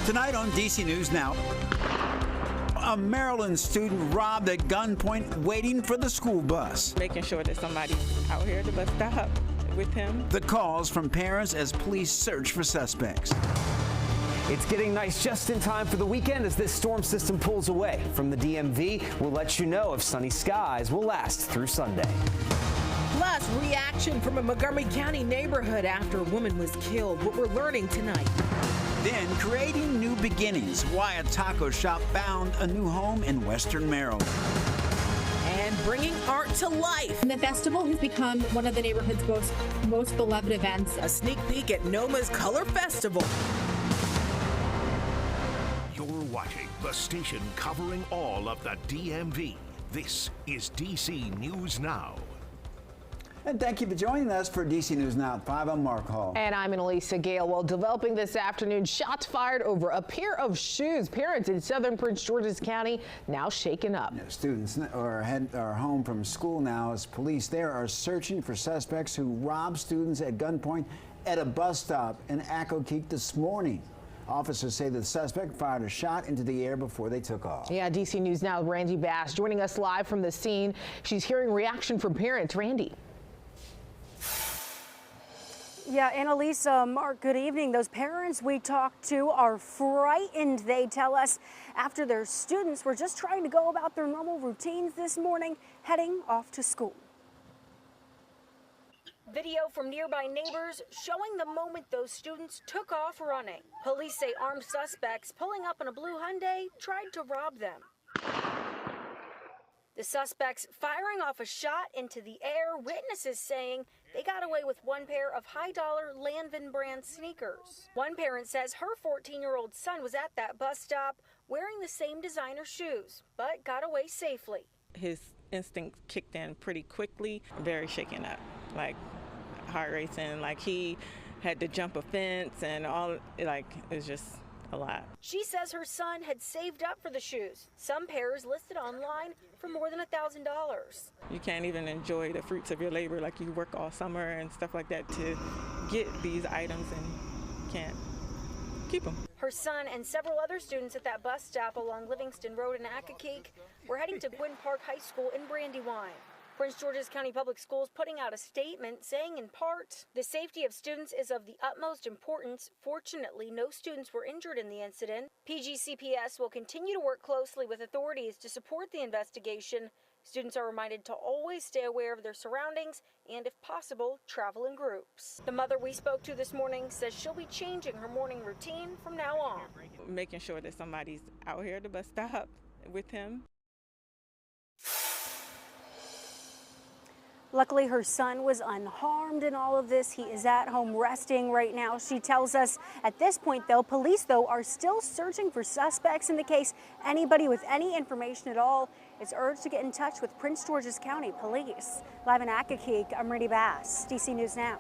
Tonight on DC News Now, a Maryland student robbed at gunpoint waiting for the school bus. Making sure that somebody's out here at the bus stop with him. The calls from parents as police search for suspects. It's getting nice just in time for the weekend as this storm system pulls away from the DMV. We'll let you know if sunny skies will last through Sunday. Plus, reaction from a Montgomery County neighborhood after a woman was killed. What we're learning tonight. Then, creating new beginnings. Why a taco shop found a new home in Western Maryland. And bringing art to life. And the festival has become one of the neighborhood's most beloved events. A sneak peek at Noma's Color Festival. You're watching the station covering all of the DMV. This is DC News Now. And thank you for joining us for DC News Now at 5. I'm Mark Hall. And I'm Annalisa Gale. Well, developing this afternoon, shots fired over a pair of shoes. Parents in southern Prince George's County now shaken up. Students are home from school now as police there are searching for suspects who robbed students at gunpoint at a bus stop in Accokeek this morning. Officers say the suspect fired a shot into the air before they took off. Yeah, DC News Now, Randy Bass joining us live from the scene. She's hearing reaction from parents. Randy. Yeah, Annalisa, Mark, good evening. Those parents we talked to are frightened, they tell us, after their students were just trying to go about their normal routines this morning, heading off to school. Video from nearby neighbors showing the moment those students took off running. Police say armed suspects pulling up in a blue Hyundai tried to rob them. The suspects firing off a shot into the air, witnesses saying they got away with one pair of high-dollar Lanvin brand sneakers. One parent says her 14-year-old son was at that bus stop wearing the same designer shoes, but got away safely. His instinct kicked in pretty quickly, very shaken up, like heart racing, like he had to jump a fence and all, like it was just a lot. She says her son had saved up for the shoes, some pairs listed online for more than $1,000. You can't even enjoy the fruits of your labor, like you work all summer and stuff like that to get these items and can't keep them. Her son and several other students at that bus stop along Livingston Road in Accokeek were heading to Gwynn Park High School in Brandywine. Prince George's County Public Schools putting out a statement saying in part, the safety of students is of the utmost importance. Fortunately, no students were injured in the incident. PGCPS will continue to work closely with authorities to support the investigation. Students are reminded to always stay aware of their surroundings and, if possible, travel in groups. The mother we spoke to this morning says she'll be changing her morning routine from now on. Making sure that somebody's out here at the bus stop with him. Luckily, her son was unharmed in all of this. He is at home resting right now. She tells us at this point, though, police, are still searching for suspects in the case. Anybody with any information at all is urged to get in touch with Prince George's County Police. Live in Accokeek, I'm Randy Bass, DC News Now.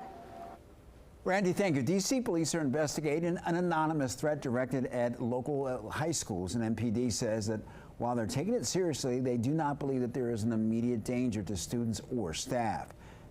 Randy, thank you. DC police are investigating an anonymous threat directed at local high schools, and MPD says that while they're taking it seriously, they do not believe that there is an immediate danger to students or staff.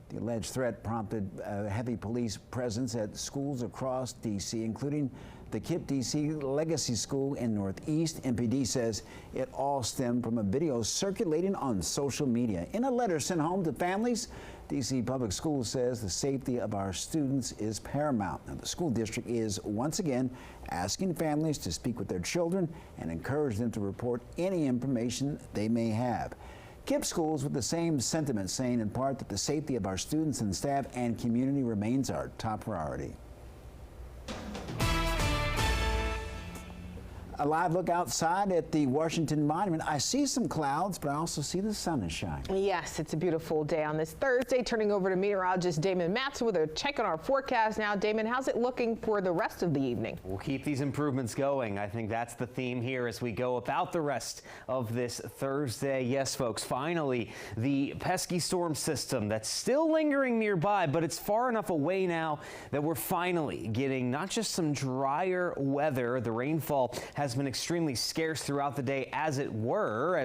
The alleged threat prompted heavy police presence at schools across D.C., including the KIPP D.C. Legacy School in Northeast. MPD says it all stemmed from a video circulating on social media. In a letter sent home to families, D.C. Public Schools says the safety of our students is paramount. Now, the school district is once again asking families to speak with their children and encourage them to report any information they may have. KIPP schools with the same sentiment, saying in part that the safety of our students and staff and community remains our top priority. A live look outside at the Washington Monument. I see some clouds, but I also see the sun is shining. Yes, it's a beautiful day on this Thursday. Turning over to meteorologist Damon Matson with a check on our forecast now. Damon, how's it looking for the rest of the evening? We'll keep these improvements going. I think that's the theme here as we go about the rest of this Thursday. Yes, folks, finally, the pesky storm system that's still lingering nearby, but it's far enough away now that we're finally getting not just some drier weather. The rainfall has has been extremely scarce throughout the day, as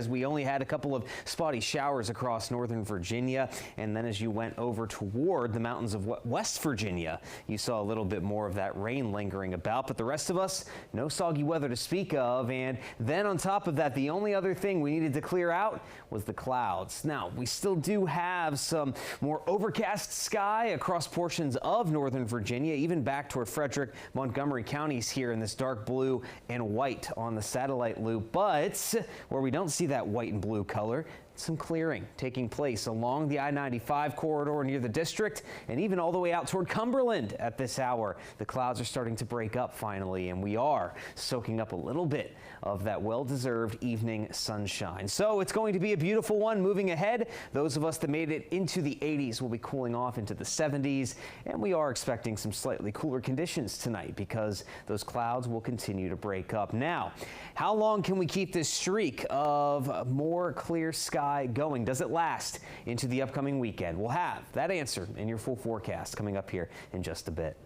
we only had a couple of spotty showers across northern Virginia. And then as you went over toward the mountains of West Virginia, you saw a little bit more of that rain lingering about. But the rest of us, no soggy weather to speak of. And then on top of that, the only other thing we needed to clear out was the clouds. Now, we still do have some more overcast sky across portions of northern Virginia, even back toward Frederick, Montgomery counties here in this dark blue and white on the satellite loop. But where we don't see that white and blue color, some clearing taking place along the I-95 corridor near the district and even all the way out toward Cumberland at this hour. The clouds are starting to break up finally, and we are soaking up a little bit of that well-deserved evening sunshine. So it's going to be a beautiful one moving ahead. Those of us that made it into the 80s will be cooling off into the 70s, and we are expecting some slightly cooler conditions tonight because those clouds will continue to break up. Now, how long can we keep this streak of more clear skies going? Does it last into the upcoming weekend? We'll have that answer in your full forecast coming up here in just a bit.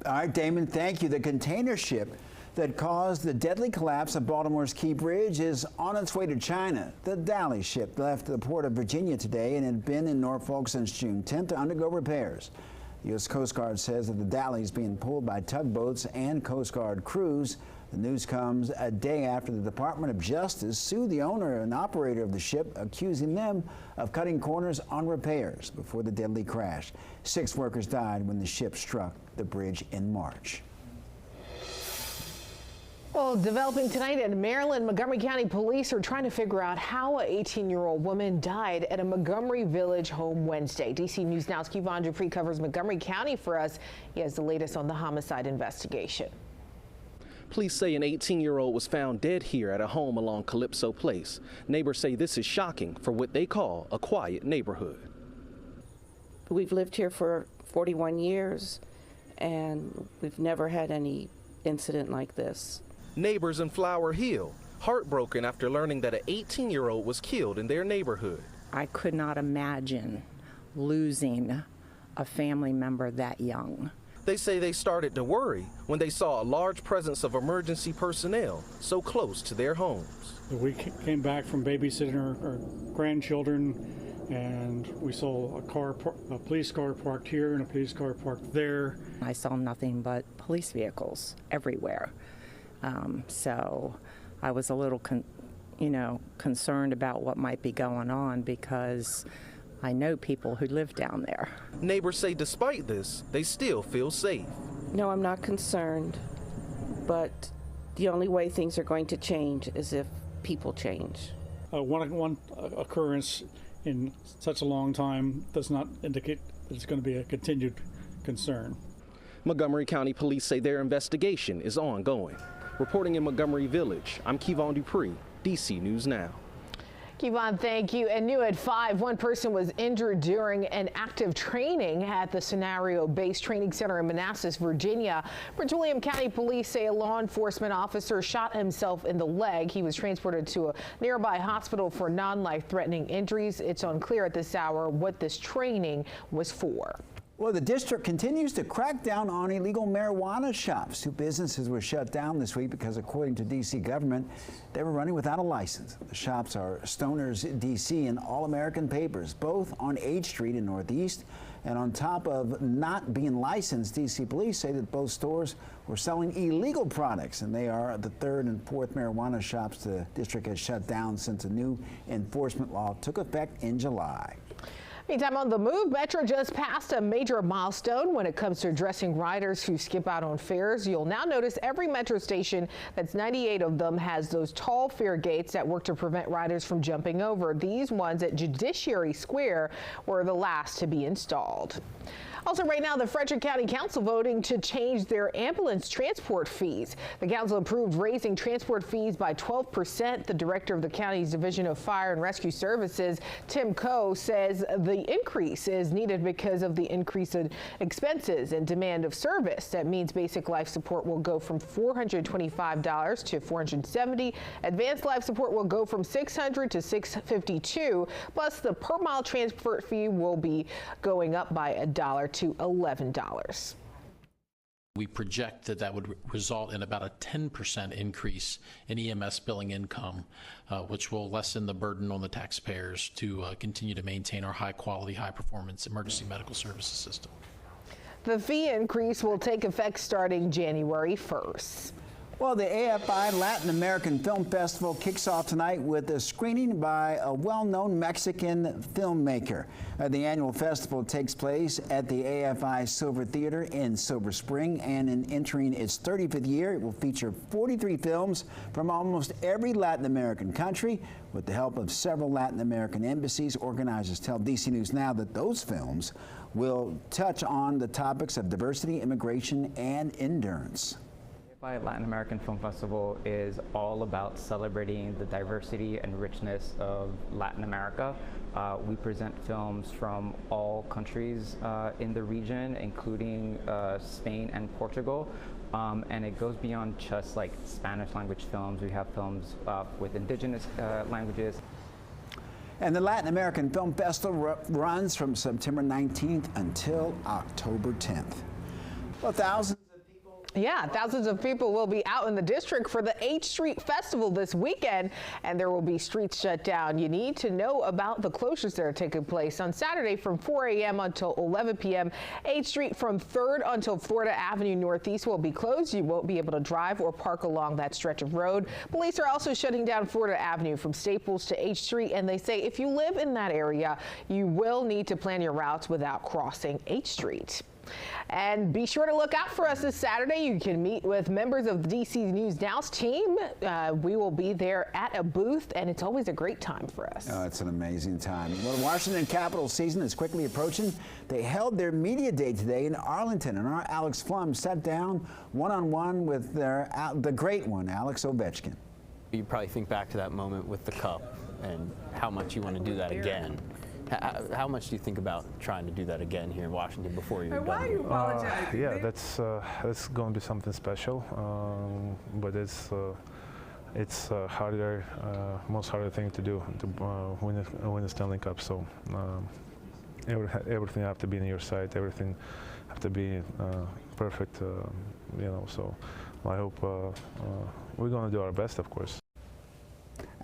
All right, Damon, thank you. The container ship that caused the deadly collapse of Baltimore's Key Bridge is on its way to China. The Dally ship left the port of Virginia today and had been in Norfolk since June 10th to undergo repairs. The U.S. Coast Guard says that the Dally is being pulled by tugboats and Coast Guard crews. The news comes a day after the Department of Justice sued the owner and operator of the ship, accusing them of cutting corners on repairs before the deadly crash. 6 workers died when the ship struck the bridge in March. Well, developing tonight in Maryland, Montgomery County police are trying to figure out how an 18-year-old woman died at a Montgomery Village home Wednesday. DC News Now's Kevon Dupree covers Montgomery County for us. He has the latest on the homicide investigation. Police say an 18-year-old was found dead here at a home along Calypso Place. Neighbors say this is shocking for what they call a quiet neighborhood. We've lived here for 41 years, and we've never had any incident like this. Neighbors in Flower Hill, heartbroken after learning that an 18-year-old was killed in their neighborhood. I could not imagine losing a family member that young. They say they started to worry when they saw a large presence of emergency personnel so close to their homes. We came back from babysitting our grandchildren, and we saw a police car parked here and a police car parked there. I saw nothing but police vehicles everywhere. So I was a little concerned about what might be going on because I know people who live down there. Neighbors say despite this, they still feel safe. No, I'm not concerned, but the only way things are going to change is if people change. One occurrence in such a long time does not indicate that it's going to be a continued concern. Montgomery County Police say their investigation is ongoing. Reporting in Montgomery Village, I'm Kevon Dupree, DC News Now. Kevon, thank you. And new at 5, one person was injured during an active training at the Scenario Base Training Center in Manassas, Virginia. Prince William County Police say a law enforcement officer shot himself in the leg. He was transported to a nearby hospital for non-life-threatening injuries. It's unclear at this hour what this training was for. Well, the district continues to crack down on illegal marijuana shops. 2 businesses were shut down this week because, according to D.C. government, they were running without a license. The shops are Stoner's D.C. and All American Papers, both on 8th Street in Northeast. And on top of not being licensed, D.C. police say that both stores were selling illegal products, and they are the 3rd and 4th marijuana shops the district has shut down since a new enforcement law took effect in July. Meantime, on the move, Metro just passed a major milestone when it comes to addressing riders who skip out on fares. You'll now notice every Metro station, that's 98 of them, has those tall fare gates that work to prevent riders from jumping over. These ones at Judiciary Square were the last to be installed. Also, right now, the Frederick County Council voting to change their ambulance transport fees. The council approved raising transport fees by 12%. The director of the county's Division of Fire and Rescue Services, Tim Coe, says the increase is needed because of the increase in expenses and demand of service. That means basic life support will go from $425 to $470. Advanced life support will go from $600 to $652. Plus, the per mile transport fee will be going up by $1 to $11. We project that would result in about a 10% increase in EMS billing income, which will lessen the burden on the taxpayers to continue to maintain our high quality, high performance emergency medical services system. The fee increase will take effect starting January 1st. Well, the AFI Latin American Film Festival kicks off tonight with a screening by a well-known Mexican filmmaker. The annual festival takes place at the AFI Silver Theater in Silver Spring, and in entering its 35th year, it will feature 43 films from almost every Latin American country. With the help of several Latin American embassies, organizers tell DC News Now that those films will touch on the topics of diversity, immigration, and endurance. The Latin American Film Festival is all about celebrating the diversity and richness of Latin America. We present films from all countries in the region, including Spain and Portugal. And it goes beyond just like Spanish language films. We have films with indigenous languages. And the Latin American Film Festival runs from September 19th until October 10th. Well, thousands of people will be out in the district for the 8th Street Festival this weekend, and there will be streets shut down. You need to know about the closures that are taking place on Saturday from 4 a.m. until 11 p.m. 8th Street from 3rd until Florida Avenue Northeast will be closed. You won't be able to drive or park along that stretch of road. Police are also shutting down Florida Avenue from Staples to 8th Street, and they say if you live in that area, you will need to plan your routes without crossing 8th Street. And be sure to look out for us this Saturday. You can meet with members of the DC News Now's team. We will be there at a booth, and it's always a great time for us. Oh, it's an amazing time. Well, the Washington Capitol season is quickly approaching. They held their media day today in Arlington, and our Alex Flum sat down one-on-one with the great one, Alex Ovechkin. You probably think back to that moment with the cup and how much you want to do that again. How much do you think about trying to do that again here in Washington before you're done? Yeah, that's going to be something special, but it's harder, most harder thing to do to win a Stanley Cup. So everything have to be on your side. Everything have to be perfect. So I hope we're going to do our best, of course.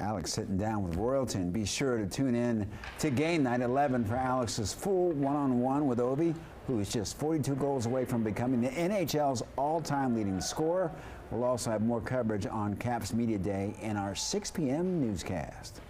Alex sitting down with royalty, and be sure to tune in to Game Night 11 for Alex's full one-on-one with Ovi, who is just 42 goals away from becoming the NHL's all-time leading scorer. We'll also have more coverage on Caps Media Day in our 6 p.m. newscast.